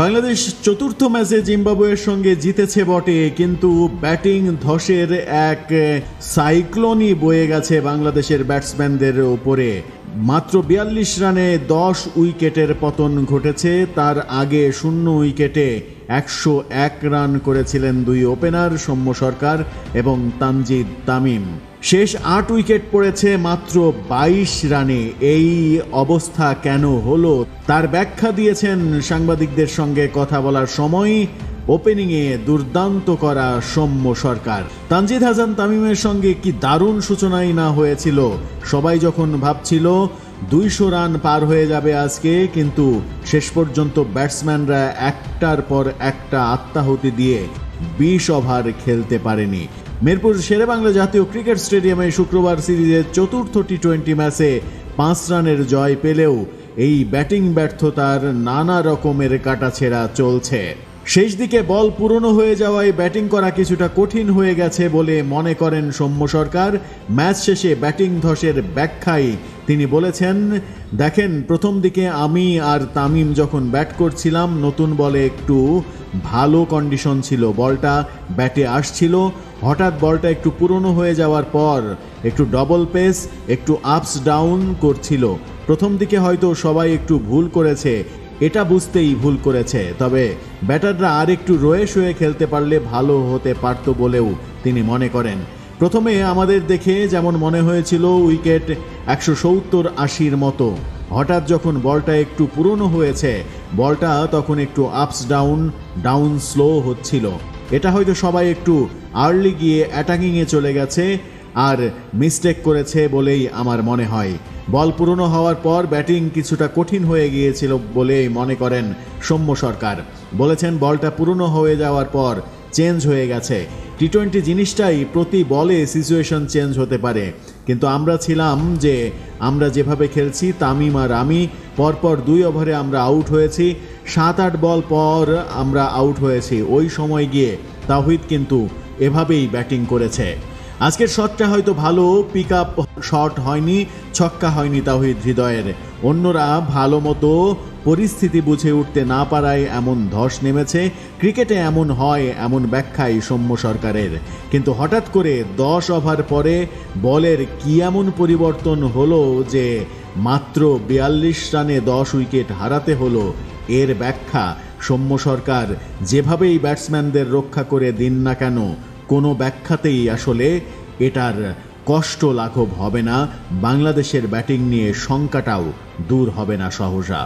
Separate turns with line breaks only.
বাংলাদেশ চতুর্থ ম্যাচে জিম্বাবুয়ের সঙ্গে জিতেছে বটে, কিন্তু ব্যাটিং ধসের এক সাইক্লোনই বয়ে গেছে বাংলাদেশের ব্যাটসম্যানদের উপরে। মাত্র ৪২ রানে ১০ উইকেটের পতন ঘটেছে। তার আগে ০ উইকেটে ১০১ রান করেছিলেন দুই ওপেনার সৌম্য সরকার এবং তানজিদ তামিম। শেষ ৮ উইকেট পড়েছে মাত্র ২২ রানে। এই অবস্থা কেন হলো তার ব্যাখ্যা দিয়েছেন সাংবাদিকদের সঙ্গে কথা বলার সময় ওপেনিংয়ে দুর্দান্ত করা সৌম্য সরকার। তানজিদ হাসান তামিমের সঙ্গে কি দারুণ সূচনাই না হয়েছিল। সবাই যখন ভাবছিল ২০০ রান পার হয়ে যাবে আজকে, কিন্তু শেষ পর্যন্ত ব্যাটসম্যানরা একটার পর একটা আত্মাহুতি দিয়ে ২০ ওভার খেলতে পারেনি। মিরপুর শেরেবাংলা জাতীয় ক্রিকেট স্টেডিয়ামে শুক্রবার সিরিজের চতুর্থ টি-20 ম্যাচে ৫ রানের জয় পেলেও এই ব্যাটিং ব্যর্থতার নানা রকমের কাটাছেঁড়া চলছে। শেষ দিকে বল পুরনো হয়ে যাওয়ায় ব্যাটিং করা কিছুটা কঠিন হয়ে গেছে বলে মনে করেন সৌম্য সরকার। ম্যাচ শেষে ব্যাটিং ধসের ব্যাখ্যায় তিনি বলেছেন, দেখেন, প্রথম দিকে আমি আর তামিম যখন ব্যাট করছিলাম, নতুন বলে একটু ভালো কন্ডিশন ছিল, বলটা ব্যাটে আসছিল। হঠাৎ বলটা একটু পুরনো হয়ে যাওয়ার পর একটু ডবল পেস, একটু আপস ডাউন করছিল। প্রথম দিকে হয়তো সবাই একটু ভুল করেছে, এটা বুঝতেই ভুল করেছে। তবে ব্যাটাররা আর একটু রয়ে শুয়ে খেলতে পারলে ভালো হতে পারত বলেও তিনি মনে করেন। প্রথমে আমাদের দেখে যেমন মনে হয়েছিল উইকেট ১৭০-৮০ মতো। হঠাৎ যখন বলটা একটু পুরনো হয়েছে, বলটা তখন একটু আপস ডাউন স্লো হচ্ছিল। এটা হয়তো সবাই একটু আর্লি গিয়ে অ্যাটাকিংয়ে চলে গেছে আর মিস্টেক করেছে বলেই আমার মনে হয়। বল পুরনো হওয়ার পর ব্যাটিং কিছুটা কঠিন হয়ে গিয়েছিল বলেই মনে করেন সৌম্য সরকার। বলেছেন, বলটা পুরনো হয়ে যাওয়ার পর চেঞ্জ হয়ে গেছে। টি-20 জিনিসটাই প্রতি বলে সিচুয়েশন চেঞ্জ হতে পারে, কিন্তু আমরা ছিলাম যে আমরা যেভাবে খেলছি, তামিম আর আমি পরপর ২ ওভারে আমরা আউট হয়েছি। ৭-৮ বল পর আমরা আউট হয়েছি। ওই সময় গিয়ে তাওহিদ কিন্তু এভাবেই ব্যাটিং করেছে। আজকের শটটা হয়তো ভালো পিক আপ শট হয়নি, ছক্কা হয়নি তাওহিদ হৃদয়ের। অন্যরা ভালো মতো পরিস্থিতি বুঝে উঠতে না পারায় এমন ধস নেমেছে। ক্রিকেটে এমন হয়, এমন ব্যাখ্যাই সৌম্য সরকারের। কিন্তু হঠাৎ করে ১০ ওভার পরে বলের কি এমন পরিবর্তন হলো যে মাত্র ৪২ রানে ১০ উইকেট হারাতে হলো, এর ব্যাখ্যা সৌম্য সরকার যেভাবেই ব্যাটসম্যানদের রক্ষা করে দিন না কেন, কোনো ব্যাখ্যাতেই আসলে এটার কষ্ট লাঘব হবে না। বাংলাদেশের ব্যাটিং নিয়ে শঙ্কাটাও দূর হবে না সহজা।